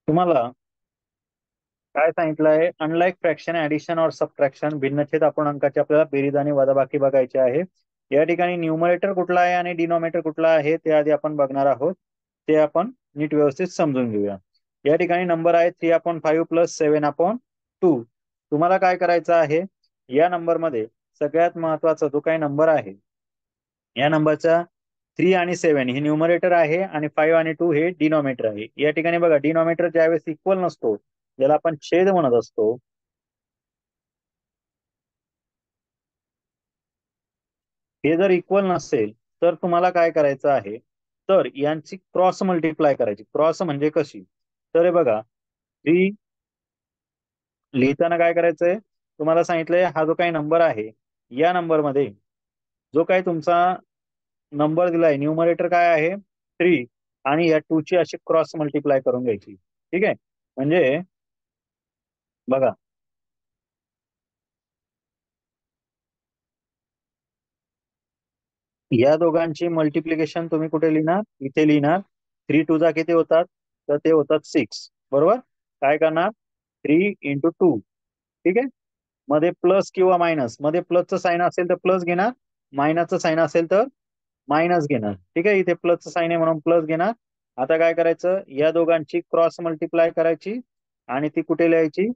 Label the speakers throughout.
Speaker 1: तुम्हाला काय सांगितलं आहे? अनलाईक फ्रॅक्शन ऍडिशन और सबट्रॅक्शन भिन्नछेद अपूर्णांकाची आपल्याला बेरीज आणि वजाबाकी बघायची आहे. या ठिकाणी न्यूमरेटर कुठला आहे आणि डिनॉमिनेटर कुठला आहे ते आधी आपण बघणार आहोत. ते आपण नीट व्यवस्थित समजून घेऊया. या ठिकाणी नंबर आहे 3/5 प्लस 7/2. तुम्हाला काय करायचं आहे? या नंबरमध्ये सगळ्यात महत्वाचा जो काही नंबर आहे या नंबरचा 3 आणि 7 हे न्यूमरेटर आहे आणि 5 आणि 2 हे डिनॉमिनेटर आहे. या ठिकाणी बघा, डिनॉमिनेटर ज्यावेळेस इक्वल नसतो, ज्याला आपण छेद म्हणत असतो, हे जर इक्वल नसेल तर तुम्हाला काय करायचं आहे? तर यांची क्रॉस मल्टिप्लाय करायची. क्रॉस म्हणजे कशी? तर हे बघा, 3 लिहिताना काय करायचंय? तुम्हाला सांगितलंय हा जो काही नंबर आहे या नंबरमध्ये जो काही तुमचा नंबर दिलाय न्यूमरेटर काय आहे? 3 आणि या 2 ची अशी क्रॉस मल्टिप्लाय करून घ्यायची. ठीक आहे? म्हणजे बघा, या दोघांची मल्टिप्लिकेशन तुम्ही कुठे लिहिणार? इथे लिहिणार. 3 2 किती होतात? तर ते होतात 6. बरोबर. काय करणार? 3 × 2. ठीक आहे. मध्ये प्लस किंवा मायनस, मध्ये प्लसचं साईन असेल तर प्लस घेणार, मायनसचं साईन असेल तर मायनस घेणार. ठीक आहे. इथे प्लसचं साईन आहे म्हणून प्लस घेणार. आता काय करायचं? या दोघांची क्रॉस मल्टिप्लाय करायची आणि ती कुठे लिहायची?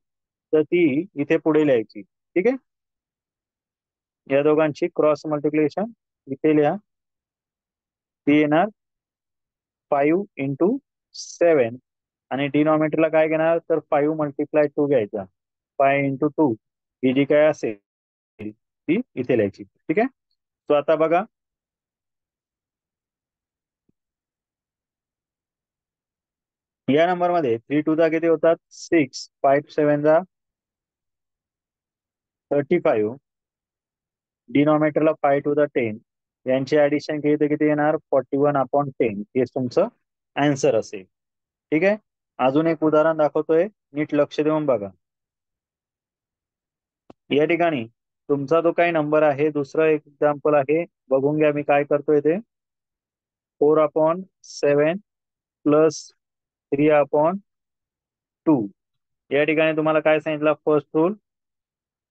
Speaker 1: तर ती इथे पुढे लिहायची. ठीक आहे. या दोघांची क्रॉस मल्टिप्लिकेशन इथे लिहा. ती येणार 5 × 7 आणि डिनॉमिनेटरला काय घेणार? तर 5 × 2 घ्यायचा. 5 × 2 ही जी काय असेल ती इथे लिहायची. ठीक आहे. तो आता बघा, या नंबर मध्ये 3 2 किती होतात? 6. 5 7 35. डिनॉमिनेटरला 5 to the 10. यांची ऍडिशन केली तर किती येणार? 41/10. हे तुमचं आन्सर असेल. ठीक आहे. अजून एक उदाहरण दाखवतोय, नीट लक्ष देऊन बघा. या ठिकाणी तुमचा जो काही नंबर आहे, दुसरं एक एक्झाम्पल आहे, बघून घ्या मी काय करतोय ते. 4/7 प्लस 3/2. या ठिकाणी तुम्हाला काय सांगितलं? First rule.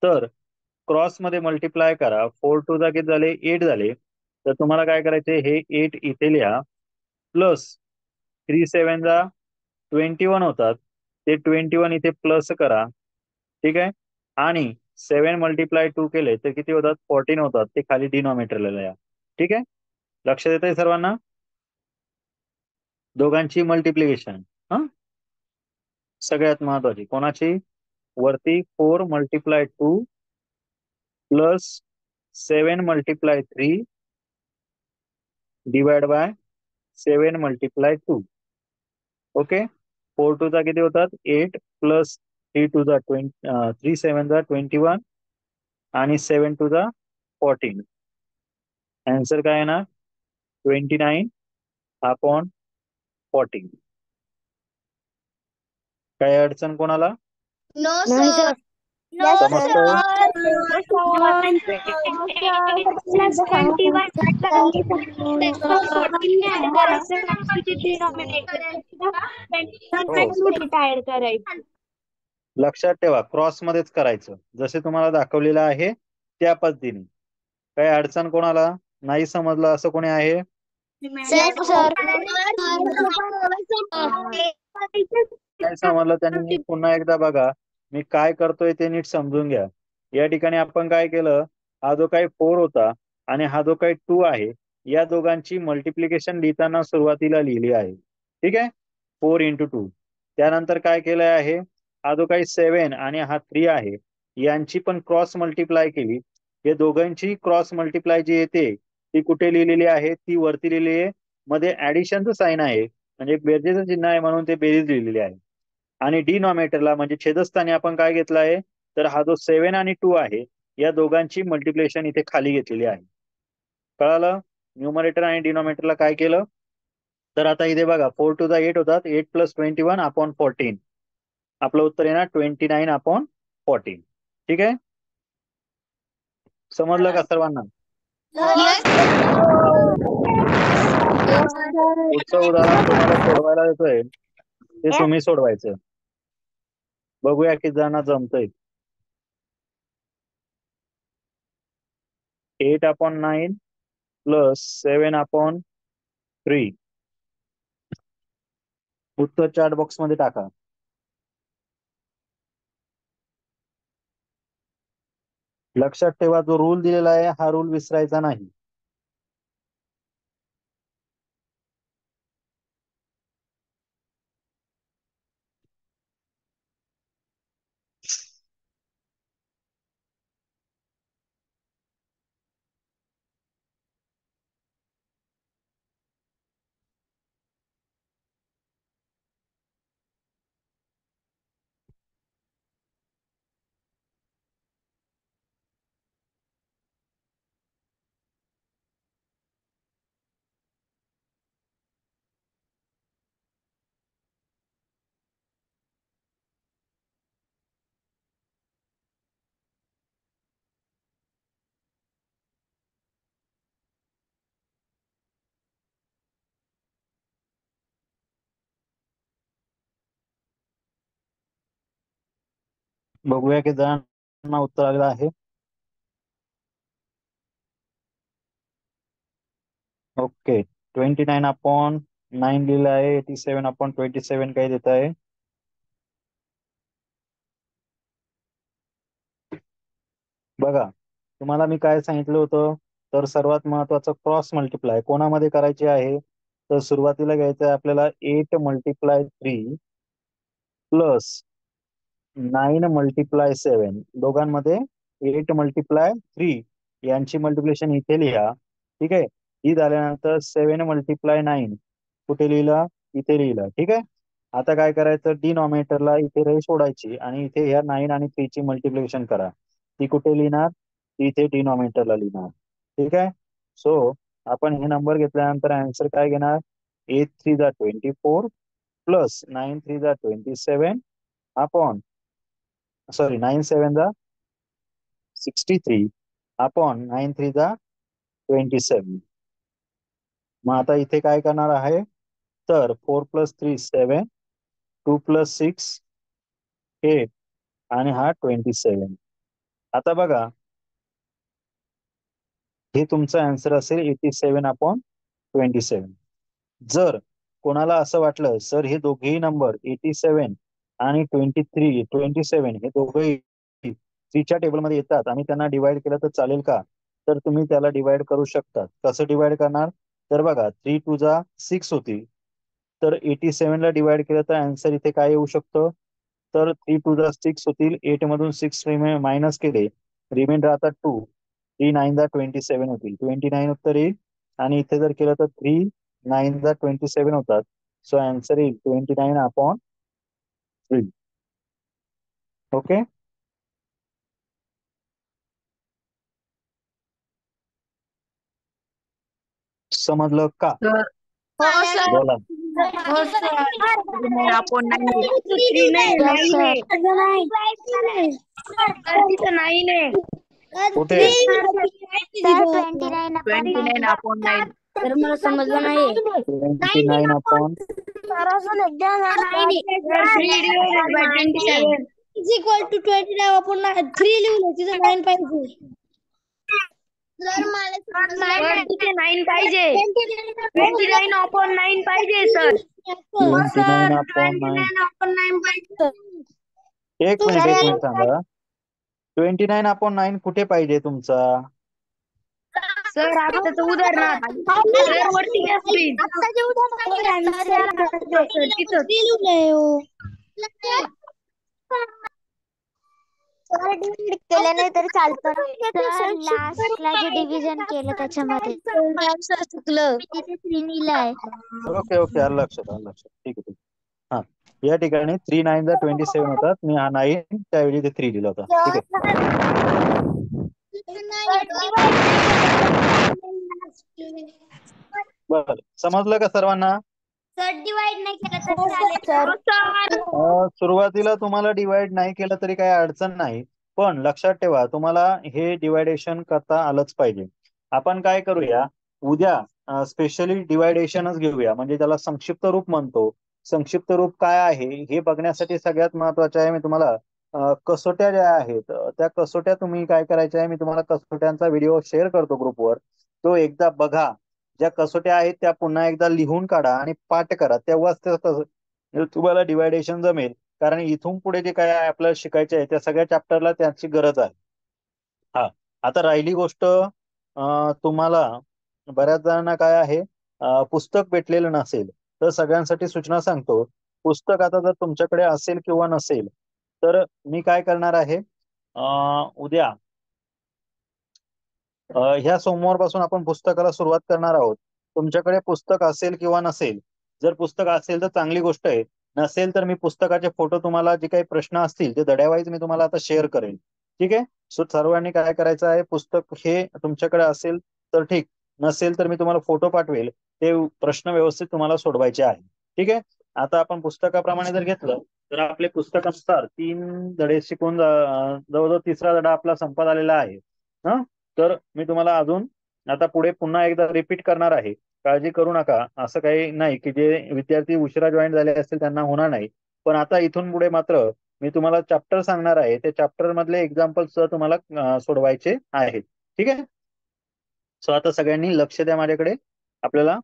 Speaker 1: तर क्रॉस मध्ये मल्टिप्लाय करा. 4 2 किती झाले? 8 झाले. तर तुम्हाला काय करायचे? हे 8 इथे लिहा, प्लस 3 7 21 होतात, ते 21 इथे प्लस करा. ठीक आहे. आणि 7 × 2 केले तर किती होतात? 14 होतात. ते खाली डिनॉमिनेटरला लिहा. ठीक आहे. लक्ष देत आहे सर्वांना? दोघांची मल्टिप्लिकेशन हा सगळ्यात महत्वाची कोणाची? वरती 4 × 2 प्लस 7 × 3 डिवाइड बाय 7 × 2. ओके. 4 2 किती होतात? 8 प्लस 3 7 21 आणि 7 to the 14. आन्सर काय येणार? 29/14. काय अडचण कोणाला?
Speaker 2: नो
Speaker 3: नाही
Speaker 2: सर.
Speaker 3: सर. Yes sir.
Speaker 1: समजतंय? हो.
Speaker 3: ऍड करायची.
Speaker 1: लक्षात ठेवा, क्रॉस मध्येच करायचं, जसे तुम्हाला दाखवलेलं आहे त्या पद्धतीने. काही अडचण कोणाला? नाही समजलं असं कोणी आहे?
Speaker 3: Yes sir.
Speaker 1: काय समजलं त्यांनी पुन्हा एकदा बघा. मी काय करतोय ते नीट समजून घ्या. या ठिकाणी आपण काय केलं? हा जो काही 4 होता आणि हा जो काही 2 आहे, या दोघांची मल्टिप्लिकेशन लिहिताना सुरुवातीला लिहिली आहे. ठीक आहे. 4 × 2. त्यानंतर काय केलंय आहे? हा जो काही 7 आणि हा 3 आहे, यांची पण क्रॉस मल्टिप्लाय केली. हे दोघांची क्रॉस मल्टिप्लाय जी येते ती कुठे लिहिलेली आहे? ती वरती लिहिलेली आहे. मध्ये ऍडिशनचं साइन आहे, म्हणजे बेरजेचं चिन्ह आहे म्हणून ते बेरीज लिहिलेली आहे. आणि डिनॉमिनेटरला म्हणजे छेदस्थानी आपण काय घेतलं आहे? तर हा जो 7 आणि 2 आहे, या दोघांची मल्टिप्लिकेशन इथे खाली घेतलेली आहे. कळालं? न्यूमरेटर आणि डिनॉमिनेटरला काय केलं? तर आता इथे बघा, 4 to the 8 होतात. 8 + 21/14. आपलं उत्तर येणार 29/14. ठीक आहे. समजलं का सर्वांना? पुढचं उदाहरण तुम्हाला सोडवायला देतोय. ते तुम्ही सोडवायचं. बघूया किती जणांना जमतंय. 8/9 प्लस 7/3. उत्तर चॅट बॉक्स मध्ये टाका. लक्षात ठेवा, जो रूल दिलेला आहे हा रूल विसरायचा नाही. बघूया किती जणांना उत्तर आलेलं आहे. ओके, 29/9 लिहिलं आहे. 87/27 काय देत आहे? बघा, तुम्हाला मी काय सांगितलं होतं, तर सर्वात महत्वाचं क्रॉस मल्टिप्लाय कोणामध्ये करायचे आहे. तर सुरुवातीला घ्यायचं आहे आपल्याला 8 × 3 प्लस 9 × 7. दोघांमध्ये 8 × 3 यांची मल्टिप्लिकेशन इथे लिहा. ठीक आहे. ही झाल्यानंतर 7 × 9 कुठे लिहिला? इथे लिहिला. ठीक आहे. आता काय करायचं, डिनॉमिनेटरला इथे रेष सोडायची आणि इथे ह्या 9 आणि 3 ची मल्टिप्लिकेशन करा. ती कुठे लिहिणार? ती इथे डिनॉमिनेटरला लिहिणार. ठीक आहे. सो आपण हे नंबर घेतल्यानंतर आन्सर काय घेणार? 8×3 = 24 प्लस 9×3 = 27 अपॉन 9×7 = 63 अपॉन 9×3 = 27. मग आता इथे काय करणार आहे, तर 4 + 3 7, 2 + 6 8 आणि हा 27. आता बघा, हे तुमचं आन्सर असेल 87/27. जर कोणाला असं वाटलं सर हे दोघेही नंबर 87 आणि 27 हे दोघेही 3च्या टेबलमध्ये येतात आणि त्यांना डिवाइड केलं तर चालेल का, तर तुम्ही त्याला डिवाइड करू शकता. कसं डिवाइड करणार, तर बघा 3 × 2 = 6 होती. तर 87 ला डिवाइड केलं तर आन्सर इथे काय येऊ शकतं, तर 3 × 2 = 6 होतील. 8 मधून 6 मायनस केले, रिमेंडर राहतात 2. 3 × 9 = 27 होतील. 29 उत्तर येईल. आणि इथे जर केलं तर 3 × 9 = 27 होतात. सो आन्सर येईल 29/3. ओके, समजलं का?
Speaker 3: हो सर.
Speaker 1: बोला.
Speaker 3: हो सर. आपण नाही. 3 नाही, 9 आहे. सर तिथं 9 आहे.
Speaker 1: कुठे?
Speaker 2: सर 29/9
Speaker 3: आपण 9.
Speaker 2: तर मला समजलं नाही.
Speaker 1: 29/9
Speaker 2: इज इक्वल टू 29/3 लिहून तिथं 9 पाहिजे. सर मला
Speaker 3: तिथे 9 पाहिजे. 29/9 पाहिजे सर.
Speaker 1: 29/9.
Speaker 2: 29/9 पाहिजे.
Speaker 1: एक मिनिट सांगा, 29/9 कुठे पाहिजे तुमचा?
Speaker 3: सर आताच उदाहरणार्थ सर वरती घ्या स्क्रीन.
Speaker 2: सर डिव्हाइड केलं नाही तरी चालतं. सर लास्टला जे डिव्हिजन केलं त्याच्यामध्ये सर चुकलं, तिथे 3 लिहिलंय.
Speaker 1: ओके ओके, आलं लक्षात, आलं लक्षात. ठीक आहे, ठीक आहे. हा, या ठिकाणी 3 × 9 = 27 होतात. मी हा 9 त्याऐवजी ते 3 लिहिलं होतं. ठीक आहे. बरं, समजलं का सर्वांना?
Speaker 2: सर डिवाइड नाही केलं तर चालेल.
Speaker 1: सुरुवातीला तुम्हाला डिवाइड नाही केलं तरी काही अडचण नाही, पण लक्षात ठेवा तुम्हाला हे डिवायडेशन करता आलंच पाहिजे. आपण काय करूया, उद्या स्पेशली डिवायडेशनच घेऊया, म्हणजे त्याला संक्षिप्त रूप म्हणतो. संक्षिप्त रूप काय आहे हे बघण्यासाठी सगळ्यात महत्वाचे आहे मी तुम्हाला कसोट्या ज्या आहेत त्या कसोट्या तुम्ही काय करायच्या आहे, मी तुम्हाला कसोट्यांचा व्हिडिओ शेअर करतो ग्रुपवर, तो एकदा बघा. ज्या कसोट्या आहेत त्या पुन्हा एकदा लिहून काढा आणि पाठ करा, तेव्हाच तुम्हाला डिवायडेशन जमेल. कारण इथून पुढे जे काय आपल्याला शिकायचे आहे त्या सगळ्या चॅप्टरला त्याची गरज आहे. हा, आता राहिली गोष्ट तुम्हाला बऱ्याच जणांना काय आहे पुस्तक भेटलेलं नसेल, तर सगळ्यांसाठी सूचना सांगतो. पुस्तक आता जर तुमच्याकडे असेल किंवा नसेल, तर मी काय करणार आहे, उद्या ह्या सोमवारपासून आपण पुस्तकाला सुरुवात करणार आहोत. तुमच्याकडे पुस्तक असेल किंवा नसेल, जर पुस्तक असेल तर चांगली गोष्ट आहे, नसेल तर मी पुस्तकाचे फोटो तुम्हाला जे काही प्रश्न असतील ते धड्यावाईज मी तुम्हाला आता शेअर करेन. ठीक आहे. सो सर्वांनी काय करायचं आहे, पुस्तक हे तुमच्याकडे असेल तर ठीक, नसेल तर मी तुम्हाला फोटो पाठवेल, ते प्रश्न व्यवस्थित तुम्हाला सोडवायचे आहे. ठीक आहे. आता आपण पुस्तकाप्रमाणे जर घेतलं तर आपले पुस्तकानुसार 3 धडे शिकून जवळजवळ तिसरा धडा आपला संपत आलेला आहे. हा, तर मी तुम्हाला अजून आता पुढे पुन्हा एकदा रिपीट करणार आहे. काळजी करू नका, असं काही नाही की जे विद्यार्थी उशिरा जॉईन झाले असतील त्यांना होणार नाही. पण आता इथून पुढे मात्र मी तुम्हाला चॅप्टर सांगणार आहे, ते चॅप्टर मधले एक्झाम्पल तुम्हाला सोडवायचे आहेत. ठीक आहे. सो आता सगळ्यांनी लक्ष द्या माझ्याकडे. आपल्याला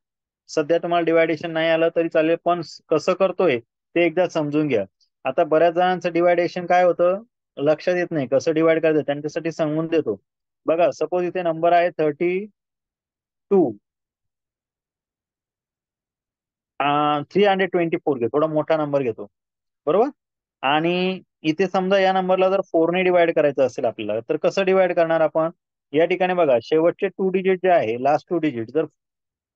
Speaker 1: सध्या तुम्हाला डिवायडेशन नाही आलं तरी चालेल, पण कसं करतोय ते एकदा समजून घ्या. आता बऱ्याच जणांचं डिवायडेशन काय होतं, लक्षात येत नाही कसं डिवाइड करायचं, त्यांच्यासाठी सांगून देतो. बघा, सपोज इथे नंबर आहे 32, 324 घे, थोडा मोठा नंबर घेतो. बरोबर. आणि इथे समजा या नंबरला जर 4 ने डिवाइड करायचं असेल आपल्याला, तर कसं डिवाइड करणार आपण. या ठिकाणी बघा, शेवटचे 2 डिजिट जे आहे, लास्ट 2 डिजिट जर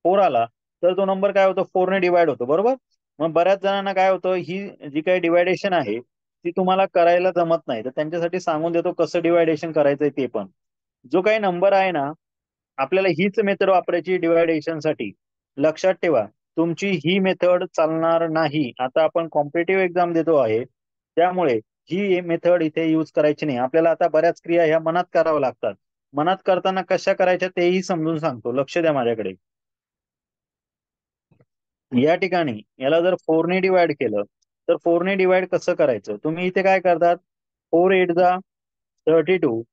Speaker 1: 4 आला तर तो नंबर काय होतो, 4 ने डिवाइड होतो. बरोबर. मग बऱ्याच जणांना काय होतं, ही जी काही डिवायडेशन आहे ती तुम्हाला करायला जमत नाही, तर त्यांच्यासाठी सांगून देतो कसं डिवायडेशन करायचंय ते पण. जो काही नंबर आहे ना, आपल्याला हीच मेथड वापरायची डिवायडेशन साठी. लक्षात ठेवा, तुमची ही मेथड चालणार नाही. आता आपण कॉम्पिटेटिव्ह एक्झाम देतो आहे, त्यामुळे ही मेथड इथे यूज करायची नाही. आपल्याला आता बऱ्याच क्रिया ह्या मनात कराव्या लागतात. मनात करताना कशा करायच्या तेही समजून सांगतो, लक्ष द्या माझ्याकडे. या ठिकाणी याला जर 4 ने डिवाइड केलं तर 4 ने डिवाइड कसं करायचं, तुम्ही इथे काय करतात, 4 8 जा 32,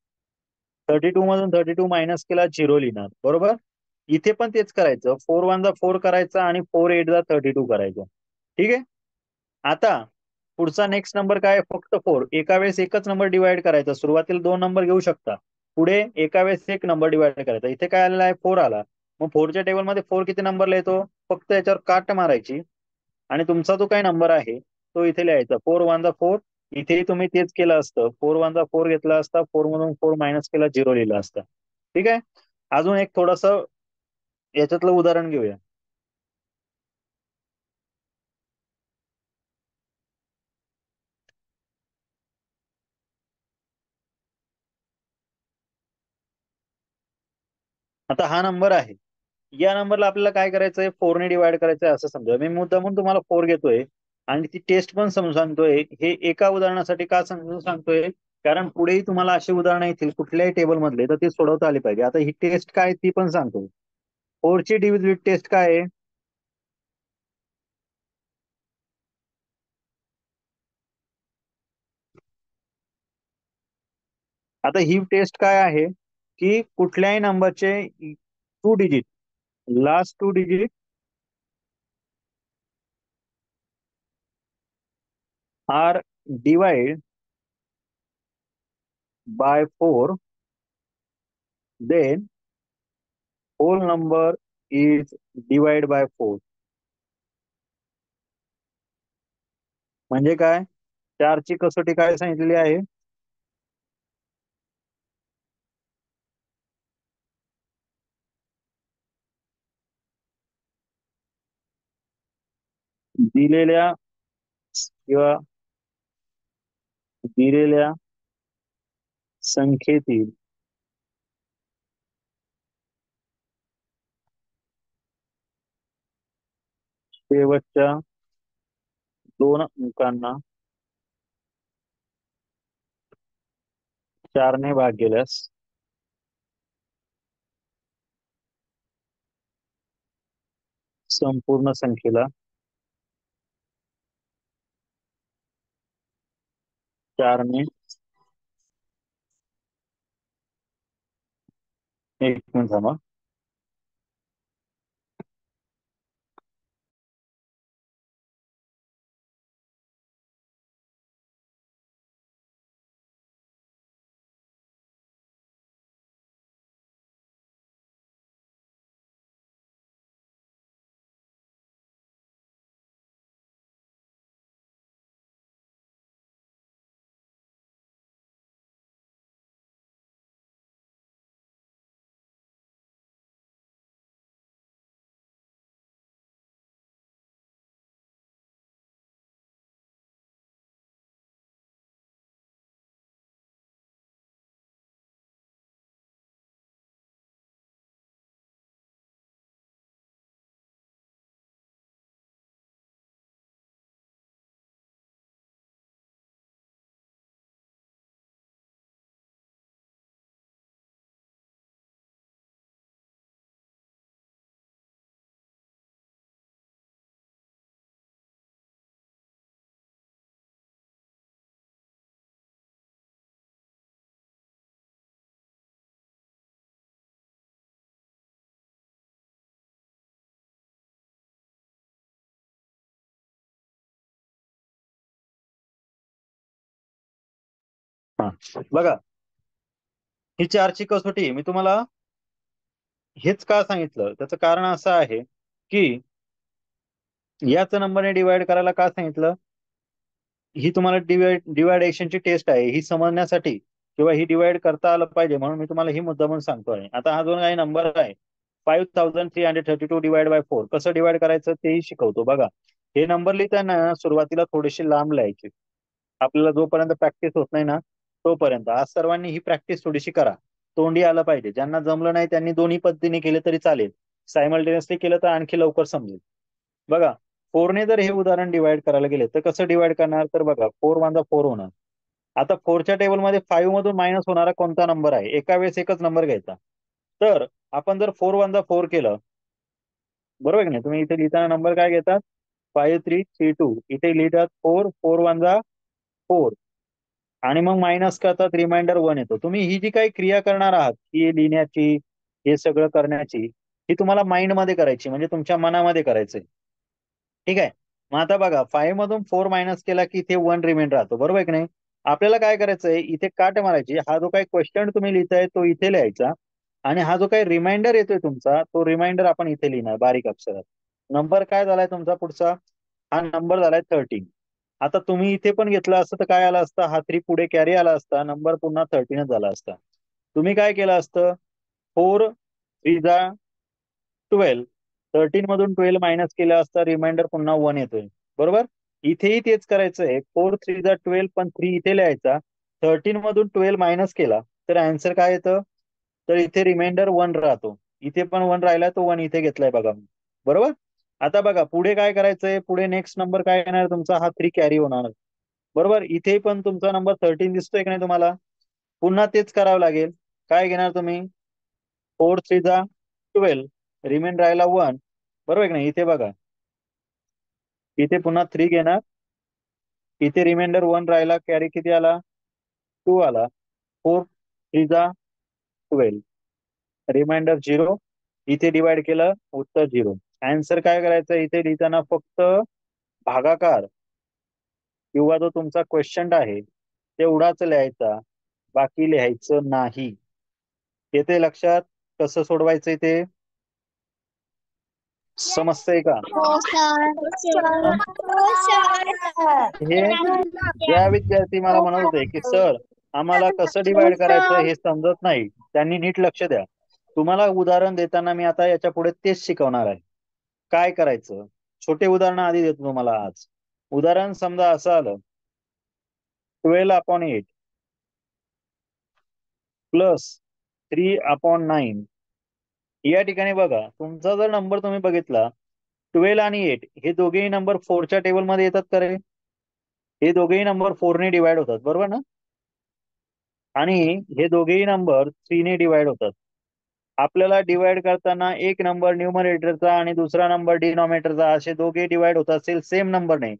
Speaker 1: 32 मधून 32 मायनस केला 0 लिहिणार. बरोबर. इथे पण तेच करायचं, 4 1 जा 4 करायचं आणि 4 8 जा 32 करायचं. ठीक आहे. आता पुढचा नेक्स्ट नंबर काय, फक्त 4. एका वेळेस एकच नंबर डिवाइड करायचा, सुरुवातीला 2 नंबर घेऊ शकता, पुढे एका वेळेस एक नंबर डिवाइड करायचा. इथे काय आलेला आहे, 4 आला. मग 4च्या टेबलमध्ये 4 किती नंबरला येतो, फक्त याच्यावर काट मारायची आणि तुमचा जो काही नंबर आहे तो इथे लिहायचा. 4 1 जा 4. इथेही तुम्ही तेच केलं असतं, 4 1 जा 4 घेतला असता, 4 मधून 4 मायनस केला 0 लिहिला असता. ठीक आहे. अजून एक थोडस याच्यातलं उदाहरण घेऊया. आता हा नंबर आहे, या नंबरला आपल्याला काय करायचंय, 4 ने डिवाइड करायचंय असं समजा. मी मुद्दामून तुम्हाला 4 घेतोय आणि ती टेस्ट पण समजून सांगतोय. हे एका उदाहरणासाठी का समजून सांगतोय, कारण पुढेही तुम्हाला अशी उदाहरणं येतील कुठल्याही टेबल मधले, तर ती सोडवता आली पाहिजे. आता ही टेस्ट काय ती पण सांगतो. 4 ची डिव्हिजिट टेस्ट काय आहे, आता ही टेस्ट काय आहे की कुठल्याही नंबरचे 2 digit, last 2 digit are divide by 4, then whole number is divide by 4. म्हणजे काय, 4ची कसोटी काय सांगितलेली आहे, दिलेल्या किंवा दिलेल्या संख्येतील शेवटच्या 2 अंकांना 4 ने भाग केल्यास संपूर्ण संख्येला 4 ने, 1 मिनिट थांबा. हा बघा, ही 4ची कसोटी मी तुम्हाला हेच का सांगितलं, त्याचं कारण असं आहे की याच नंबरने डिवाइड करायला का सांगितलं. ही तुम्हाला डिवायडेशनची टेस्ट आहे, ही समजण्यासाठी किंवा ही डिवाइड करता आलं पाहिजे म्हणून मी तुम्हाला ही मुद्दा म्हणून सांगतोय. आता हा जो काही नंबर आहे 5332 डिवाइड बाय 4 कसं डिवाइड करायचं तेही शिकवतो. बघा, हे नंबर लिहिताना सुरुवातीला थोडीशी लांब लिहायची. आपल्याला जोपर्यंत प्रॅक्टिस होत नाही ना तोपर्यंत आज सर्वांनी ही प्रॅक्टिस थोडीशी करा. तोंडी आलं पाहिजे. ज्यांना जमलं नाही त्यांनी दोन्ही पद्धतीने केले तरी चालेल. सायमल्टेनियसली केलं तर आणखी लवकर समजेल. बघा, 4ने जर हे उदाहरण डिवाइड करायला गेले तर कसं डिवाइड करणार, तर बघा 4 1 4 होणार. आता 4च्या टेबलमध्ये 5 मधून मायनस होणारा कोणता नंबर आहे, एका वेळेस एकच नंबर घ्यायचा. तर आपण जर 4 1 4 केलं, बरोबर की नाही, तुम्ही इथे लिहिताना नंबर काय घेतात 5332, इथे लिहितात 4 4 1 4 आणि मग मायनस करतात, रिमाइंडर 1 येतो. तुम्ही ही जी काही क्रिया करणार आहात ही लिहिण्याची, हे सगळं करण्याची, ही तुम्हाला माइंड मध्ये करायची, म्हणजे तुमच्या मनामध्ये करायचंय. ठीक आहे. मग आता बघा 5 मधून 4 मायनस केला की इथे 1 रिमेंड राहतो, बरोबर आहे की नाही. आपल्याला काय करायचंय, इथे काट मारायची. हा जो काही क्वेश्चन तुम्ही लिहिताय तो इथे लिहायचा आणि हा जो काही रिमाइंडर येतोय तुमचा तो रिमाइंडर आपण इथे लिहिणार बारीक अक्षरात. नंबर काय झालाय तुमचा पुढचा, हा नंबर झालाय 13. आता तुम्ही इथे पण घेतला असतं तर काय आला असता, हा 3 पुढे कॅरी आला असता, नंबर पुन्हा 13च झाला असता. तुम्ही काय केलं असतं, 4 3 12, 13 मधून 12 मायनस केला असता, रिमाइंडर पुन्हा 1 येतोय, बरोबर. इथेही तेच करायचंय, 4 3 12 पण 3 इथे लिहायचा. 13 मधून 12 मायनस केला तर आन्सर काय येतं, तर इथे रिमाइंडर 1 राहतो. इथे पण 1 राहिला तो 1 इथे घेतलाय बघा, बरोबर. आता बघा पुढे काय करायचंय, पुढे नेक्स्ट नंबर काय येणार तुमचा, हा 3 कॅरी होणार, बरोबर. इथे पण तुमचा नंबर 13 दिसतोय की नाही तुम्हाला, पुन्हा तेच करावं लागेल. काय घेणार तुम्ही, 4 3 12, रिमेंड राहिला 1, बरोबर आहे की नाही. इथे बघा, इथे पुन्हा 3 घेणार, इथे रिमाइंडर 1 राहिला, कॅरी किती आला, 2 आला. 4 3 12, रिमाइंडर 0, इथे डिवाइड केलं उत्तर 0. आन्सर काय करायचं, इथे लिहिताना फक्त भागाकार किंवा जो तुमचा क्वेश्चन आहे तेवढाच लिहायचा, बाकी लिहायचं नाही. येते लक्षात कसं सोडवायचंय ते, समजतंय का.
Speaker 2: हो सर.
Speaker 3: हो सर.
Speaker 1: हे ज्या विद्यार्थी मला म्हणत होते की सर आम्हाला कसं डिवाइड करायचं हे समजत नाही, त्यांनी नीट लक्ष द्या. तुम्हाला उदाहरण देताना मी आता याच्या पुढे तेच शिकवणार आहे, काय करायचं. छोटे उदाहरण आधी देतो तुम्हाला आज. उदाहरण समजा असं आलं, 12/8 प्लस 3/9. या ठिकाणी बघा तुमचा जर नंबर तुम्ही बघितला 12 आणि 8 हे दोघेही नंबर 4च्या टेबलमध्ये येतात का रे, हे दोघेही नंबर 4ने डिवाइड होतात, बरोबर ना. आणि हे दोघेही नंबर 3ने डिवाइड होतात. आपल्याला डिवाइड करताना एक नंबर न्यूमरेटरचा आणि दुसरा नंबर डिनॉमिनेटरचा असे दोघे डिवाइड होत असेल सेम नंबर नाही,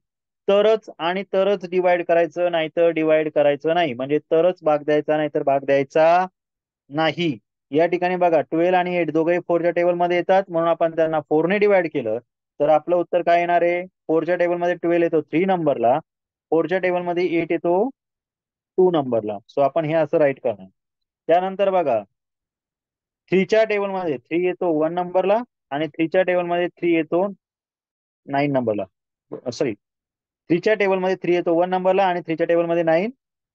Speaker 1: तरच आणि तरच डिवाइड करायचं, नाहीतर डिवाइड करायचं नाही. म्हणजे तरच भाग द्यायचा, नाहीतर भाग द्यायचा नाही. या ठिकाणी बघा 12 आणि 8 दोघेही 4च्या टेबलमध्ये येतात, म्हणून आपण त्यांना 4ने डिवाइड केलं तर आपलं उत्तर काय येणार आहे? 4च्या टेबलमध्ये 12 येतो 3 नंबरला, 4च्या टेबलमध्ये 8 येतो 2 नंबरला. सो आपण हे असं राईट करणार. त्यानंतर बघा 3च्या टेबलमध्ये 3 येतो 1 नंबरला आणि 3च्या टेबलमध्ये 3 येतो 9 नंबरला. सॉरी, 3च्या टेबलमध्ये 3 येतो 1 नंबरला आणि 3च्या टेबलमध्ये 9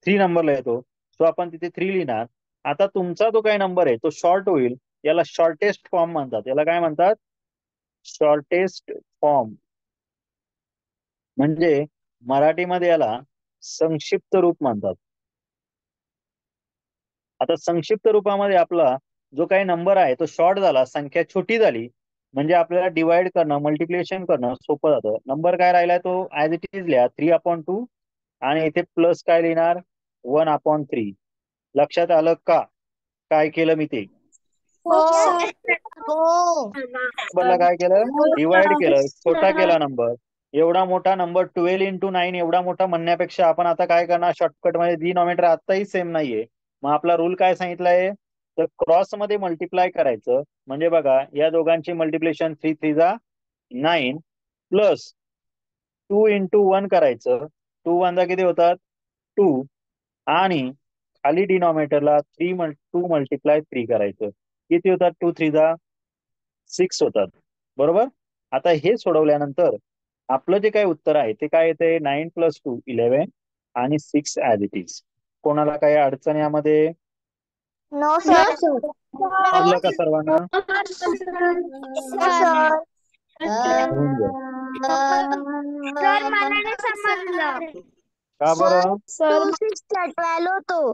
Speaker 1: 3 नंबरला येतो. सो आपण तिथे 3 लिहिणार. आता तुमचा जो काही नंबर आहे तो शॉर्ट होईल, याला शॉर्टेस्ट फॉर्म म्हणतात. याला काय म्हणतात? Shortest form. म्हणजे मराठीमध्ये याला संक्षिप्त रूप म्हणतात. आता संक्षिप्त रूपामध्ये आपला जो काही नंबर आहे तो शॉर्ट झाला, संख्या छोटी झाली, म्हणजे आपल्याला डिवाइड करणं, मल्टिप्लिकेशन करणं सोपं जातं. नंबर काय राहिलाय तो ऍज इट इज लिहा 3/2 आणि इथे प्लस काय लिहिणार 1/3. लक्षात आलं का काय केलं मी ते?
Speaker 2: हो हो
Speaker 1: नंबरला काय केलं? डिवाइड केलं, छोटा केला नंबर. एवढा मोठा नंबर 12 × 9 एवढा मोठा म्हणण्यापेक्षा आपण आता काय करणार, शॉर्टकट मध्ये डिनॉमिनेटर आताही सेम नाहीये, मग आपला रूल काय सांगितलाय तर क्रॉस मध्ये मल्टिप्लाय करायचं. म्हणजे बघा या दोघांची मल्टिप्लिकेशन 3 3 जा 9 प्लस 2 × 1 करायचं. 2 1 जा किती होतात 2 आणि खाली डिनॉमिनेटरला 2 मल्टिप्लाय 3 करायचं. किती होतात 2 3 जा 6 होतात. बरोबर. आता हे सोडवल्यानंतर आपलं जे काही उत्तर आहे ते काय येते 9 + 2 11 आणि 6 ऍज इट इज. कोणाला काही अडचण यामध्ये?
Speaker 2: नो सर
Speaker 1: समजलं का सर्वांना?
Speaker 2: सर
Speaker 1: होऊन गया.
Speaker 2: सर मला नाही समजलं.
Speaker 1: का बरं?
Speaker 2: सर 12 होतो.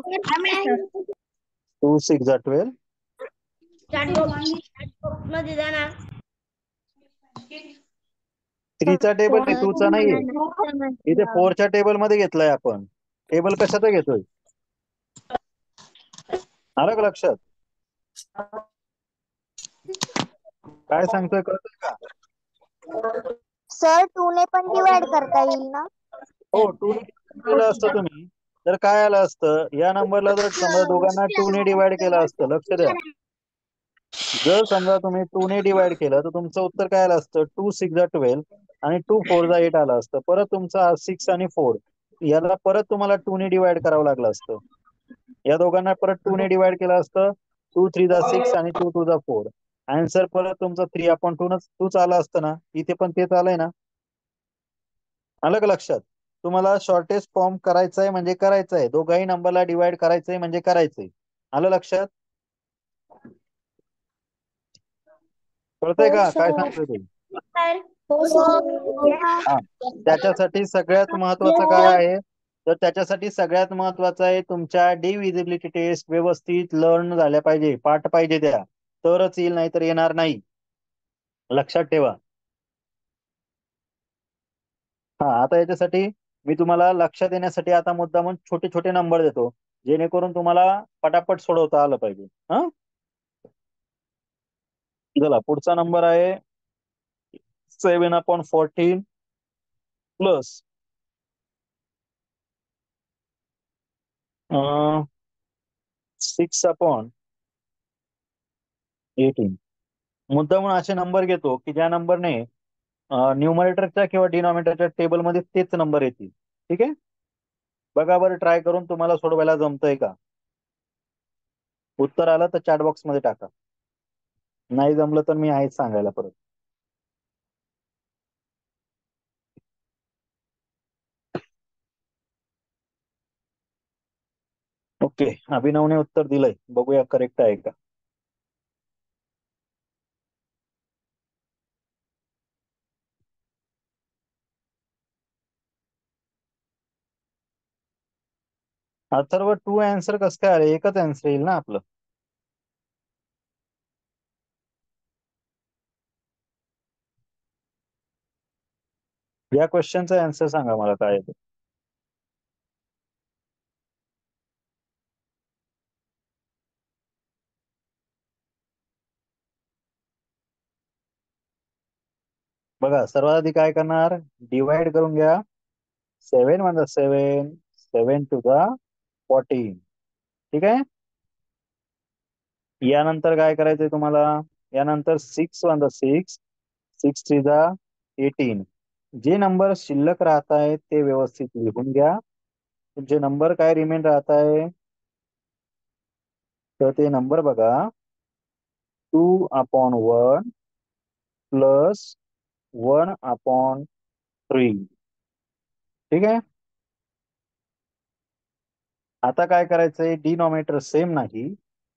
Speaker 1: 2 6 जा 12.
Speaker 3: मध्ये जाणार
Speaker 1: 3 चा टेबल आहे 2 चा नाहीये. इथे 4 च्या टेबल मध्ये घेतलाय आपण. टेबल कशाचा घेतोय? आलं का लक्षात? काय सांगतोय कळतंय का?
Speaker 2: सर 2 ने पण डिवाइड करता येईल ना?
Speaker 1: हो 2 ने केलं असतं तुम्ही तर काय आलं असतं, या नंबरला जर समजा दोघांना 2 ने डिवाइड केलं असतं. लक्ष द्या, जर समजा तुम्ही 2 ने डिवाइड केलं तर तुमचं उत्तर काय आलं असतं 2 6 जा 12 आणि 2 4 जा 8 आलं असतं. परत तुमचा 6 आणि 4 याला परत तुम्हाला 2 ने डिवाइड करावं लागलं असतं. या दोघांना परत 2 ने डिवाइड केलं असतं. 2 3 जा 6 आणि 2 2 जा 4. आन्सर परत तुमचं 3/2 तूच आलं असतं ना. इथे पण तेच आलंय ना. आलं का लक्षात? तुम्हाला शॉर्टेस्ट फॉर्म करायचा आहे म्हणजे करायचं आहे, दोघाही नंबरला डिवाइड करायचंय म्हणजे करायचंय. आलं लक्षात? कळतंय का काय सांगतोय ते? हा. त्याच्यासाठी सगळ्यात महत्वाचं काय आहे तर त्याच्यासाठी सगळ्यात महत्वाचं आहे तुमच्या डिव्हिजिबिलिटी टेस्ट व्यवस्थित लर्न झाल्या पाहिजे, पाठ पाहिजे त्या, तरच येईल, नाही तर येणार नाही. लक्षात ठेवा. हा. आता याच्यासाठी मी तुम्हाला लक्षात येण्यासाठी आता मुद्दामून छोटे छोटे नंबर देतो, जेणेकरून तुम्हाला पटापट सोडवता आलं पाहिजे. हा. चला पुढचा नंबर आहे 7/14 प्लस 6/18. मुद्दामून असे नंबर घेतो की ज्या नंबरने न्यूमरेटरच्या किंवा डिनॉमिनेटरच्या टेबलमध्ये तेच नंबर येतील. ठीक आहे. बघा बरं ट्राय करून तुम्हाला सोडवायला जमतंय का. उत्तर आलं तर चॅट बॉक्स मध्ये टाका, नाही जमलं तर मी आहेच सांगायला परत. ओके. अभिनवने उत्तर दिलंय, बघूया करेक्ट आहे का. अथर्व 2 आन्सर कसं काय आलं, एकच आन्सर येईल ना आपलं. या क्वेश्चनचा आन्सर सांगा मला काय आहे ते. बघा सर्वात आधी काय करणार, डिवाइड करून घ्या 7 1 7, 7 2 14. ठीक आहे. यानंतर काय करायचंय तुम्हाला? यानंतर 6 1 6, 6 3 18. जे नंबर शिल्लक राहत आहेत ते व्यवस्थित लिहून घ्या. जे नंबर काय रिमेन राहत आहे तर ते नंबर बघा, 2/1 प्लस 1/3. ठीक आहे. आता काय करायचंय, डिनॉमिनेटर सेम नाही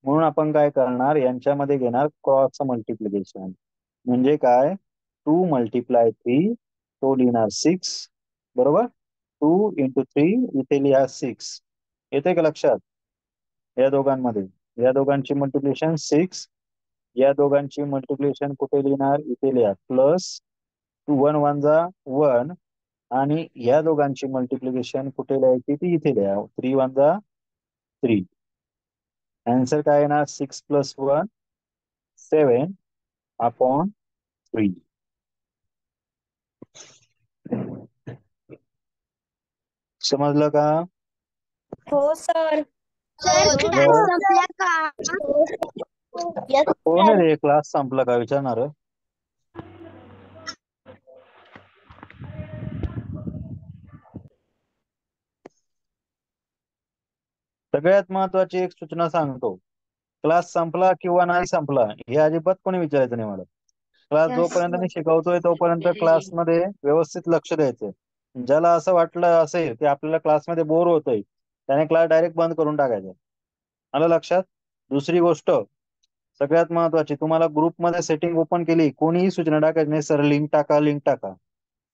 Speaker 1: म्हणून आपण काय करणार, यांच्यामध्ये घेणार क्रॉस मल्टिप्लिकेशन. म्हणजे काय, 2 मल्टिप्लाय 3 तो लिहिणार 6, बरोबर. 2 × 3 इथे लिहा 6. येते का लक्षात? या दोघांमध्ये, या दोघांची मल्टिप्लिकेशन 6, या दोघांची मल्टिप्लिकेशन कुठे लिहिणार, इथे लिहा प्लस 1 1 1, आणि या दोघांची मल्टिप्लिकेशन कुठे लिहायची ती इथे लिहा 3 1 3. आन्सर काय येणार, 6 + 1 7/3. समजलं का?
Speaker 3: हो सर.
Speaker 2: सर क्लास संपला का?
Speaker 1: कोण आहे रे, क्लास संपला का विचारणार? सगळ्यात महत्वाची एक सूचना सांगतो, क्लास संपला किंवा नाही संपला हे अजिबात कोणी विचारायचं नाही मला. क्लास जोपर्यंत मी शिकवतोय तोपर्यंत क्लासमध्ये व्यवस्थित लक्ष द्यायचं. ज्याला असं वाटलं असेल की आपल्याला क्लासमध्ये बोर होतोय त्याने क्लास डायरेक्ट बंद करून टाकायचा. आलं लक्षात? दुसरी गोष्ट सगळ्यात महत्वाची, तुम्हाला ग्रुपमध्ये सेटिंग ओपन केली, कोणीही सूचना टाकायची नाही, सर लिंक टाका लिंक टाका.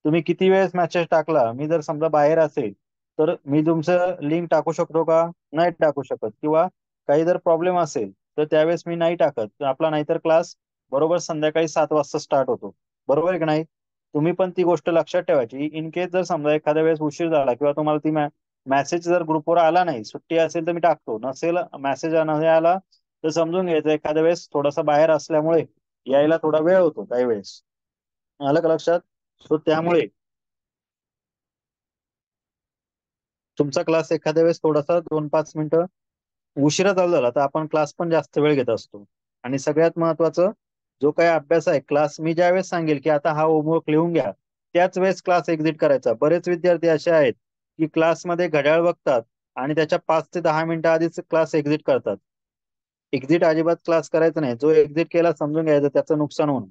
Speaker 1: तुम्ही किती वेळेस मेसेज टाकला, मी जर समजा बाहेर असेल तर मी तुमचं लिंक टाकू शकतो का? नाही टाकू शकत. किंवा काही जर प्रॉब्लेम असेल तर त्यावेळेस मी नाही टाकत. आपला नाहीतर क्लास बरोबर संध्याकाळी 7 वाजता स्टार्ट होतो, बरोबर आहे की नाही? तुम्ही पण ती गोष्ट लक्षात ठेवायची. इन केस जर समजा एखाद्या वेळेस उशीर झाला किंवा तुम्हाला ती मेसेज जर ग्रुपवर आला नाही, सुट्टी असेल तर मी टाकतो, नसेल मेसेज नाही आला तर समजून घ्यायचं एखाद्या वेळेस थोडासा बाहेर असल्यामुळे यायला थोडा वेळ होतो काही वेळेस. आलं का लक्षात? सो त्यामुळे तुमचा क्लास एखाद्या वेळेस थोडासा 2-5 मिनिटं उशिरा चालू झाला तर आपण क्लास पण जास्त वेळ घेत असतो. आणि सगळ्यात महत्वाचं, जो काही अभ्यास आहे क्लास मी ज्या वेळेस सांगेल की आता हा होमवर्क लिहून घ्या त्याच वेळेस क्लास एक्झिट करायचा. बरेच विद्यार्थी असे आहेत की क्लासमध्ये घड्याळ बघतात आणि त्याच्या 5 ते 10 मिनिटं आधीच क्लास एक्झिट करतात. एक्झिट अजिबात क्लास करायचा नाही. जो एक्झिट केला समजून घ्यायचं त्याचं नुकसान होणं.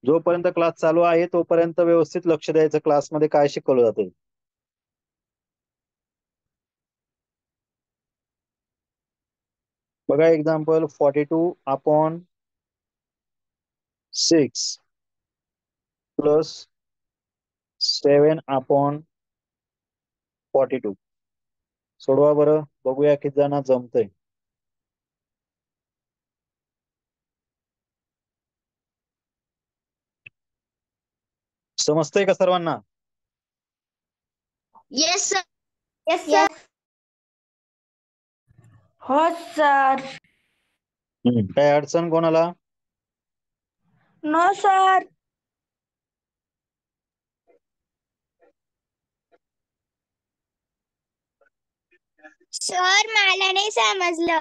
Speaker 1: जोपर्यंत क्लास चालू आहे तोपर्यंत व्यवस्थित लक्ष द्यायचं क्लासमध्ये काय शिकवलं जाते. बघा एक्झाम्पल, 42/6 प्लस 7/42. सोडवा बरं, बघूया किती जण जमतंय. समजतंय का सर्वांना?
Speaker 2: Yes sir.
Speaker 3: Yes sir. हो सर.
Speaker 1: काय अडचण कोणाला?
Speaker 3: No sir.
Speaker 2: सर मला नाही समजलं.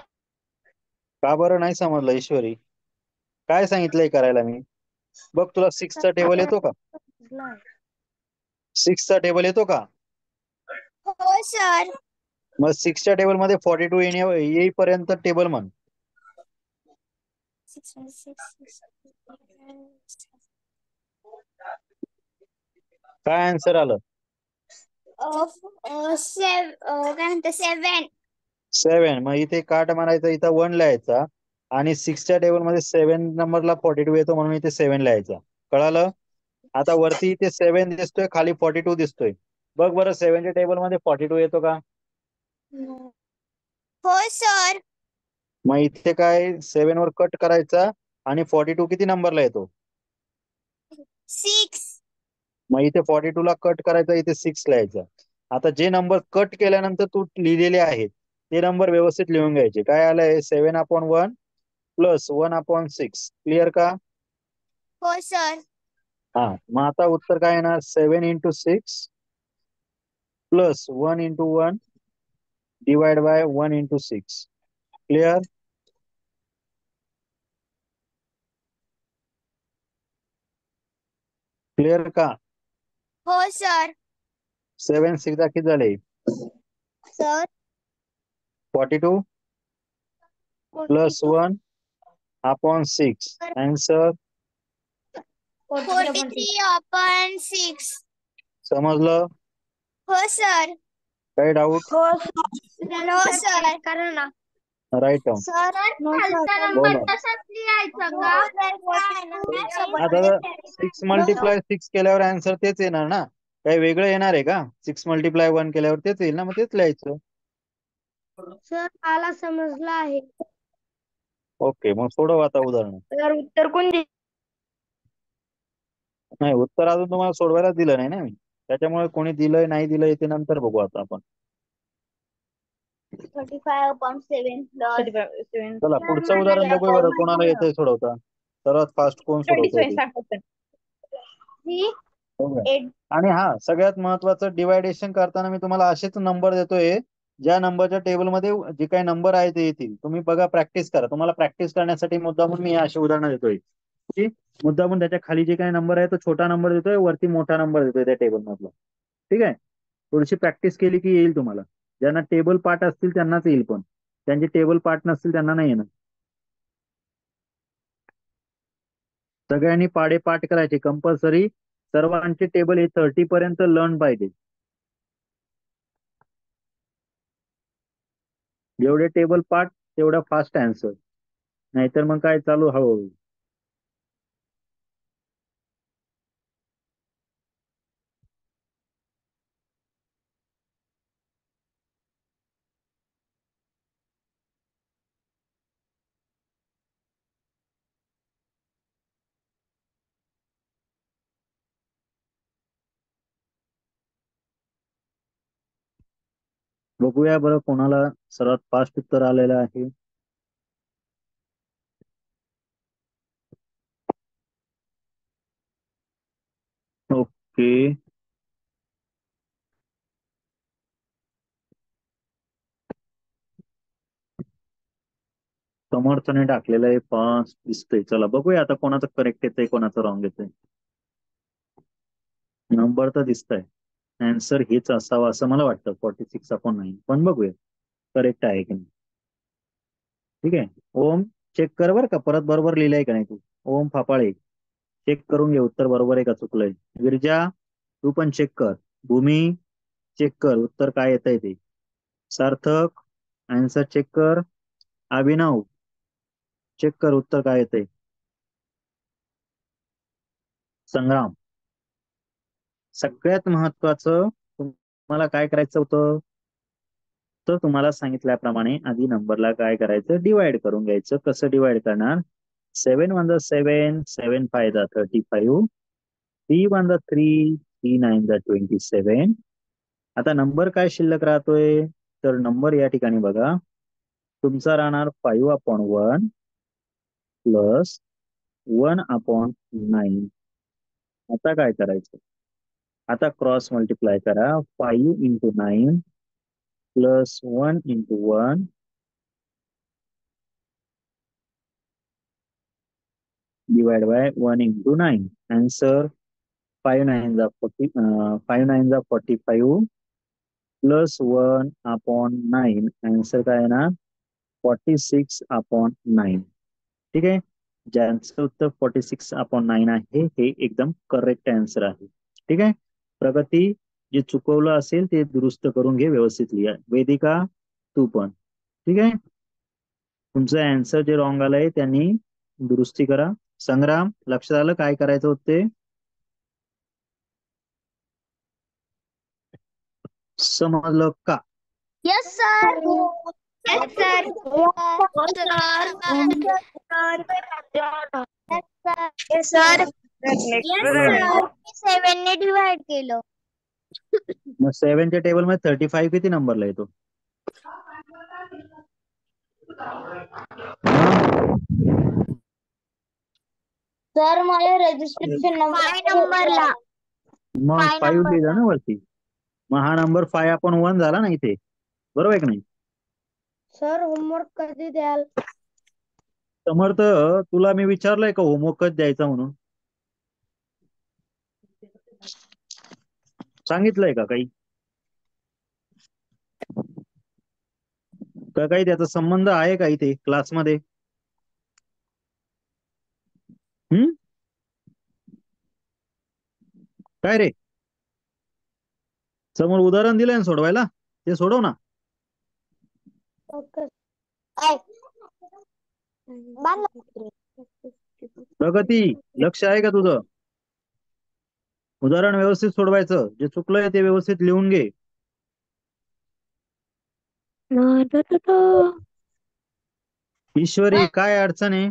Speaker 1: का बरं नाही समजलं ईश्वरी? काय सांगितलंय करायला मी? बघ, तुला 6चा टेबल येतो का? 6चा टेबल येतो का?
Speaker 2: हो सर.
Speaker 1: मग 6च्या टेबल मध्ये 42 येईपर्यंत टेबल म्हण. काय आन्सर आलं?
Speaker 2: काय म्हणते 7.
Speaker 1: 7. मग इथे काट मारायचा, इथं 1 लिहायचा आणि 6च्या टेबल मध्ये 7 नंबरला 42 येतो म्हणून इथे 7 लिहायचा. कळालं? आता वरती इथे 7 दिसतोय, खाली 42 दिसतोय. बघ बरं 7च्या टेबल मध्ये 42 येतो का?
Speaker 2: हो सर.
Speaker 1: मग इथे काय 7 वर कट करायचा आणि 42 किती नंबरला येतो?
Speaker 2: 6.
Speaker 1: मग इथे 42 ला कट करायचा, इथे 6 लिहायचा. आता जे नंबर कट केल्यानंतर तू लिहिलेले आहेत ते नंबर व्यवस्थित लिहून घ्यायचे. काय आलंय, 7/1 प्लस 1/6. क्लिअर का?
Speaker 2: हो सर.
Speaker 1: हा, मग आता उत्तर काय येणार, 7 × 6 plus 1 into 1 divide by 1 into 6. Clear? Clear का?
Speaker 2: हो सर.
Speaker 1: 7 6 किती झाले?
Speaker 2: Sir
Speaker 1: 42 plus 1 upon 6. आन्सर
Speaker 2: 43/6.
Speaker 1: समजलं?
Speaker 2: हो सर.
Speaker 1: काही डाऊट?
Speaker 3: हो
Speaker 2: नो सर. करा ना.
Speaker 1: Write down.
Speaker 2: सर खालचा नंबर
Speaker 1: बोला.
Speaker 2: तसाच लिहायचा का?
Speaker 1: आता 6 मल्टिप्लाय 6 केल्यावर आन्सर तेच येणार ना, काही वेगळं येणार आहे का? 6 मल्टिप्लाय 1 केल्यावर तेच येईल ना, मग तेच लिहायचं.
Speaker 2: सर मला समजलं आहे.
Speaker 1: ओके, मग सोडव आता उदाहरण.
Speaker 3: तर उत्तर कोणते?
Speaker 1: नाही, उत्तर अजून तुम्हाला सोडवायला दिलं नाही ना मी, त्याच्यामुळे कोणी दिलंय नाही दिलंय ते नंतर बघू आता आपण.
Speaker 2: 35/7 प्लस
Speaker 1: चला पुढचं उदाहरण बघूया बरं, कोणाला येतंय सोडवता. सर्वात फास्ट कोण सोडवतंय ते. बघूया. आणि हा सगळ्यात महत्वाचं, डिवायडेशन करताना मी तुम्हाला असेच नंबर देतोय, ज्या नंबरच्या टेबलमध्ये जे काही नंबर आहे ते येतील. तुम्ही बघा, प्रॅक्टिस करा. तुम्हाला प्रॅक्टिस करण्यासाठी मुद्दामून मी अशी उदाहरणं देतोय की मुद्दामून त्याच्या खाली जे काही नंबर आहे तो छोटा नंबर देतोय, वरती मोठा नंबर देतोय त्या टेबल मधला. ठीक आहे? थोडीशी प्रॅक्टिस केली की येईल तुम्हाला. ज्यांना टेबल पाठ असतील त्यांनाच येईल, पण ज्यांचे टेबल पाठ नसतील त्यांना नाही येणार. सगळ्यांनी पाढे पाठ करायचे कंपल्सरी. सर्वांचे टेबल हे 30 पर्यंत लर्न पाहिजे. जेवढे टेबल पाठ तेवढा फास्ट आन्सर, नाहीतर मग काय चालू हळूहळू. बघूया बरं कोणाला सर्वात फास्ट उत्तर आलेलं आहे. ओके, समर्थने टाकलेलं आहे 5 दिसतंय. चला बघूया आता कोणाचं करेक्ट येतंय कोणाचं रॉंग येतंय. नंबर तर दिसतंय, आन्सर हेच असावं असं मला वाटतं, 46/9. पण बघूया करेक्ट आहे की नाही. ठीक आहे. ओम चेक कर बरं का, परत बरोबर लिहिलंय का नाही तू. ओम फापाळे चेक करून घे उत्तर बरोबर आहे का चुकलंय. गिरिजा तू पण चेक कर. भूमी चेक कर उत्तर काय येतंय ते. सार्थक आन्सर चेक कर. अभिनव चेक कर उत्तर काय येतंय. संग्राम, सगळ्यात महत्वाचं तुम्हाला काय करायचं होतं, तर तुम्हाला सांगितल्याप्रमाणे आधी नंबरला काय करायचं, डिवाइड करून घ्यायचं. कसं डिवाइड करणार? 7 1 7, 7 5 35, 3 1 3, 3 9 27. आता नंबर काय शिल्लक राहतोय, तर नंबर या ठिकाणी बघा तुमचा राहणार 5/1 प्लस 1/9. आता काय करायचं, आता क्रॉस मल्टिप्लाय करा. 5 into 9 plus 1 into 1 divide by 1 into 9. Answer 5 9 45 plus 1/9. Answer काय येणार? 46/9. ठीक आहे. ज्यांचं उत्तर 46/9 आहे हे एकदम करेक्ट आन्सर आहे. ठीक आहे. प्रगती, जे चुकवलं असेल ते दुरुस्त करून घे, व्यवस्थित लिहा. वेदिका तू पण. ठीक आहे. तुमचं आन्सर जे रॉंग आलंय त्यांनी दुरुस्ती करा. संग्राम लक्षात आलं काय करायचं होते, समजलं का?
Speaker 2: Yes sir.
Speaker 3: Yes, sir.
Speaker 2: Sir
Speaker 1: बोला ना.
Speaker 2: 7 ने डिवाइड केलं.
Speaker 1: मग 7 च्या टेबल मध्ये 35 किती नंबरला येतो?
Speaker 2: सर मला रजिस्ट्रेशन नंबरला
Speaker 1: मग 5 लिहिलं ना वरती. मग हा नंबर 5/1 झाला ना इथे, बरोबर आहे की नाही?
Speaker 2: सर होमवर्क कधी द्याल?
Speaker 1: समर्थ, तुला मी विचारलंय का होमवर्क कधी द्यायचा म्हणून? सांगितलंय का काही? का काही त्याचा संबंध आहे का इथे क्लासमध्ये? हम्म? काय रे, समोर उदाहरण दिलंय ना सोडवायला, ते सोडव ना.
Speaker 2: ओके.
Speaker 1: प्रगती, लक्ष आहे का तुझं? उदाहरण व्यवस्थित सोडवायचं, जे चुकलंय ते व्यवस्थित लिहून घे. ईश्वरी, काय अडचण आहे?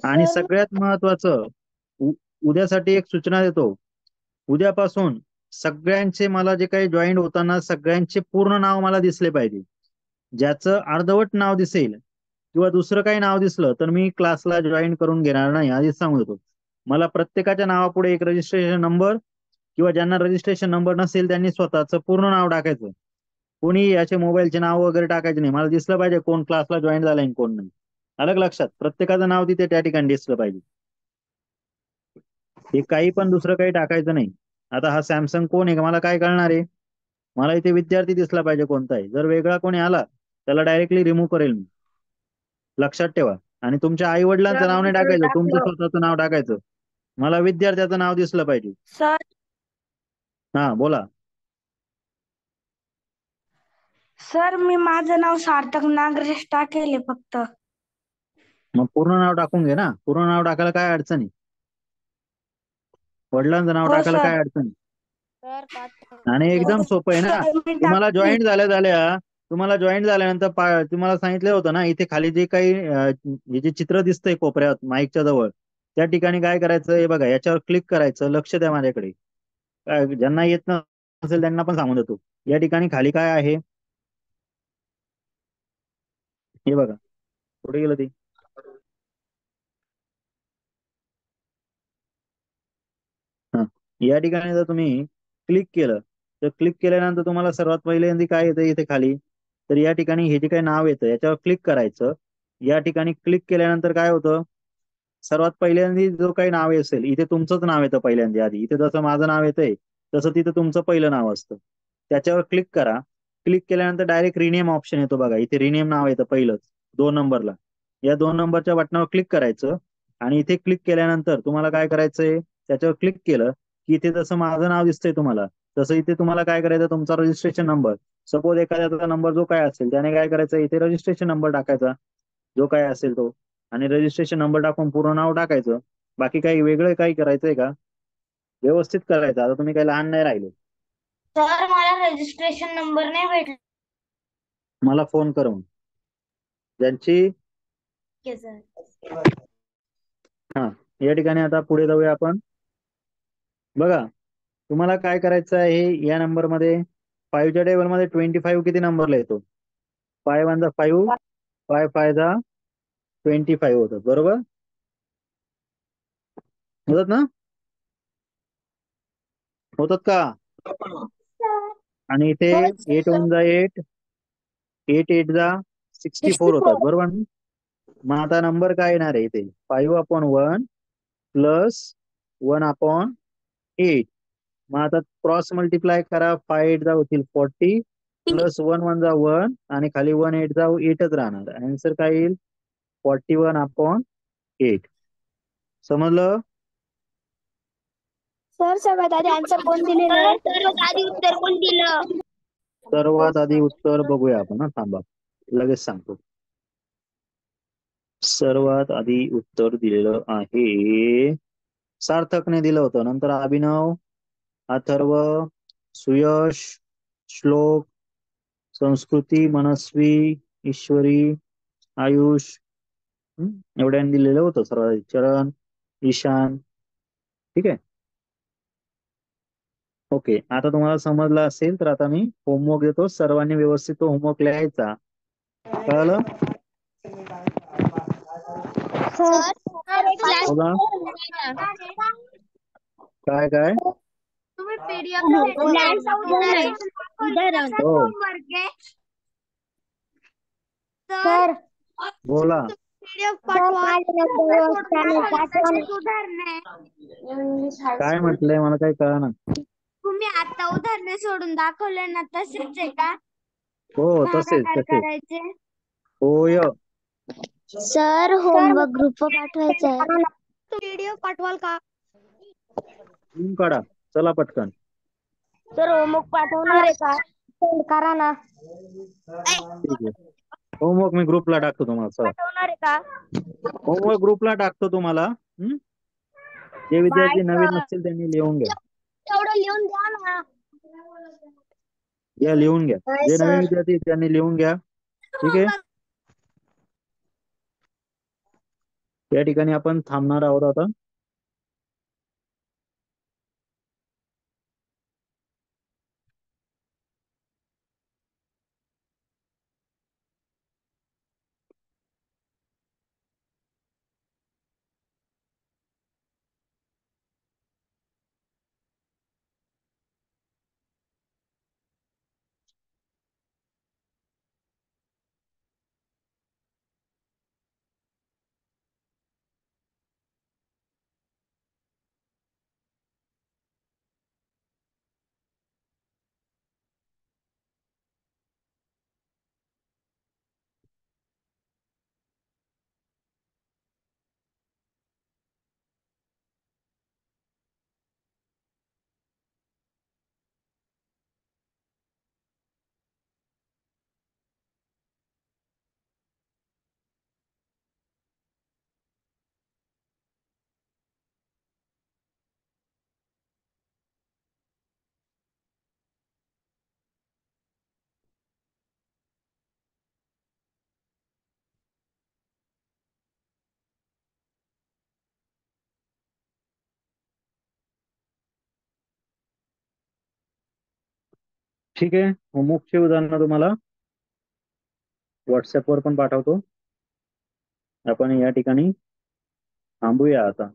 Speaker 1: आणि
Speaker 2: सर
Speaker 1: सगळ्यात महत्वाचं, उद्यासाठी एक सूचना देतो. उद्यापासून सगळ्यांचे, मला जे काही जॉईंट होताना सगळ्यांचे पूर्ण नाव मला दिसले पाहिजे. ज्याचं अर्धवट नाव दिसेल किंवा दुसरं काही नाव दिसलं तर मी क्लासला जॉईन करून घेणार नाही, आधीच सांगू देतो. मला प्रत्येकाच्या नावापुढे एक रजिस्ट्रेशन नंबर, किंवा ज्यांना रजिस्ट्रेशन नंबर नसेल त्यांनी स्वतःचं पूर्ण नाव टाकायचं. कोणी याचे मोबाईलचे नाव वगैरे टाकायचे नाही. मला दिसलं पाहिजे कोण क्लासला जॉईन झालाय आणि कोण नाही. अलग लक्षात, प्रत्येकाचं नाव तिथे त्या ठिकाणी दिसलं पाहिजे. हे काही पण दुसरं काही टाकायचं नाही. आता हा सॅमसंग कोण आहे का मला काय कळणार आहे? मला इथे विद्यार्थी दिसला पाहिजे कोणता आहे. जर वेगळा कोणी आला त्याला डायरेक्टली रिमूव्ह करेल मी, लक्षात ठेवा. आणि तुमच्या आई वडिलांचं नाव नाही टाकायचं, तुमचं स्वतःचं नाव टाकायचं. मला विद्यार्थ्याचं नाव दिसलं पाहिजे.
Speaker 3: सर
Speaker 1: हा, बोला.
Speaker 3: सर मी माझं नाव सार्थक नागरेश टाकेल फक्त.
Speaker 1: मग पूर्ण नाव टाकून घे ना. पूर्ण नाव टाकायला काय अडचण आहे? वडिलांचं नाव
Speaker 3: हो
Speaker 1: टाकायला
Speaker 3: सर.
Speaker 1: काय अडचण आहे?
Speaker 2: सर
Speaker 1: आणि एकदम सोपं आहे ना.
Speaker 3: सर मी
Speaker 1: तुम्हाला
Speaker 3: टाकते.
Speaker 1: जॉईन झाल्यानंतर तुम्हाला सांगितलं होतं ना, इथे खाली जे काही हे जे चित्र दिसतंय कोपऱ्यात माईकच्या जवळ, त्या ठिकाणी काय करायचं हे बघा, याच्यावर क्लिक करायचं. लक्ष द्या माझ्याकडे. ज्यांना येत नसेल त्यांना पण सांगून देतो. या ठिकाणी खाली काय आहे हे बघा. कुठे गेलं ते? हा, या ठिकाणी जर तुम्ही क्लिक केलं तर क्लिक केल्यानंतर तुम्हाला सर्वात पहिल्यांदा काय येतं इथे खाली, तर या ठिकाणी हे जे काही नाव येतं याच्यावर क्लिक करायचं. या ठिकाणी क्लिक केल्यानंतर काय होतं, सर्वात पहिल्यांदा जो काही नाव असेल इथे तुमचंच नाव येतं पहिल्यांदा. आधी इथे जसं माझं नाव येतंय तसं तिथं तुमचं पहिलं नाव असतं. त्याच्यावर क्लिक करा. क्लिक केल्यानंतर डायरेक्ट रिनेम ऑप्शन येतो बघा. इथे रिनेम नाव येतं पहिलंच 2 नंबरला. या 2 नंबरच्या बटनावर क्लिक करायचं. आणि इथे क्लिक केल्यानंतर तुम्हाला काय करायचंय, त्याच्यावर क्लिक केलं की इथे जसं माझं नाव दिसतंय तुम्हाला, तसं इथे तुम्हाला काय करायचं, तुमचा रजिस्ट्रेशन नंबर, सपोज एखाद्याचा नंबर जो काय असेल त्याने काय करायचं, इथे रजिस्ट्रेशन नंबर टाकायचा जो काय असेल तो. आणि रजिस्ट्रेशन नंबर टाकून पूर्ण नाव टाकायचं. बाकी काही वेगळं काही करायचंय का? व्यवस्थित करायचं. आता तुम्ही काही लहान नाही राहिले.
Speaker 2: सर मला रजिस्ट्रेशन नंबर नाही भेटला.
Speaker 1: मला फोन करून ज्यांची हा, या ठिकाणी आता पुढे जाऊया आपण. बघा, तुम्हाला काय करायचं आहे या नंबरमध्ये, 5च्या टेबलमध्ये 25 किती नंबरला येतो? 5 1 5, 5 5 25 होतं, बरोबर होतात ना? होतात का? आणि इथे 8 1 8, 8 8 64 होतात, बरोबर ना? मग आता नंबर काय येणार आहे इथे, 5/1 प्लस 1/8. मग आता क्रॉस मल्टिप्लाय करा. 5 8 होतील 40, प्लस 1 1 1, आणि खाली 1 8 8च राहणार. आन्सर काय येईल? 41/8. समजलं?
Speaker 2: सर सगळ्यात आधी आन्सर कोण दिलेलं आहे? सर्वात आधी उत्तर कोण दिलं?
Speaker 1: सर्वात आधी उत्तर बघूया आपण. हा, थांबा, लगेच सांगतो. सर्वात आधी उत्तर दिलेलं आहे सार्थकने दिलं होतं. नंतर अभिनव, अथर्व, सुयश, श्लोक, संस्कृती, मनस्वी, ईश्वरी, आयुष, एवढ्यांनी दिलेलं होतं सर्वात आधी. चरण, ईशान. ठीक आहे, ओके. आता तुम्हाला समजलं असेल तर आता मी होमवर्क देतो. सर्वांनी व्यवस्थित तो होमवर्क लिहायचा. कळलं?
Speaker 2: सर
Speaker 1: बोला काय काय.
Speaker 2: तुम्ही पीडीएफ
Speaker 3: उदाहरण
Speaker 1: हो
Speaker 2: सर
Speaker 1: बोला.
Speaker 2: पीडीएफ पाठवा उदाहरण
Speaker 1: काय म्हटलंय मला काही कळना.
Speaker 2: तुम्ही आता उदाहरण सोडून दाखवले ना तसेच आहे का
Speaker 1: हो तसेच
Speaker 2: भागाकार
Speaker 1: तसेच.
Speaker 2: करायचे
Speaker 1: होय.
Speaker 2: सर होमवर्क ग्रुप पाठवायचा आहे पीडीएफ पाठवाल का
Speaker 1: लिहून काढा चला पटकन.
Speaker 2: सर होमवर्क पाठवणार आहे का सेंड करा ना
Speaker 1: ठीक आहे. होमवर्क मी ग्रुपला टाकतो तुम्हाला. चला
Speaker 2: पाठवणार आहे का
Speaker 1: होमवर्क ग्रुपला टाकतो तुम्हाला. जे
Speaker 2: बाय
Speaker 1: विद्यार्थी नवीन
Speaker 2: सर
Speaker 1: असतील त्यांनी लिहून घ्या.
Speaker 2: तेवढं लिहून द्या ना
Speaker 1: या लिहून घ्या.
Speaker 2: बाय
Speaker 1: जे नवीन
Speaker 2: सर
Speaker 1: विद्यार्थी आहेत त्यांनी लिहून घ्या. ठीक आहे. या ठिकाणी आपण थांबणार आहोत आता. ठीक आहे. होमवर्कची उदाहरणं तुम्हाला व्हॉट्सअपवर पण पाठवतो. आपण या ठिकाणी थांबूया आता.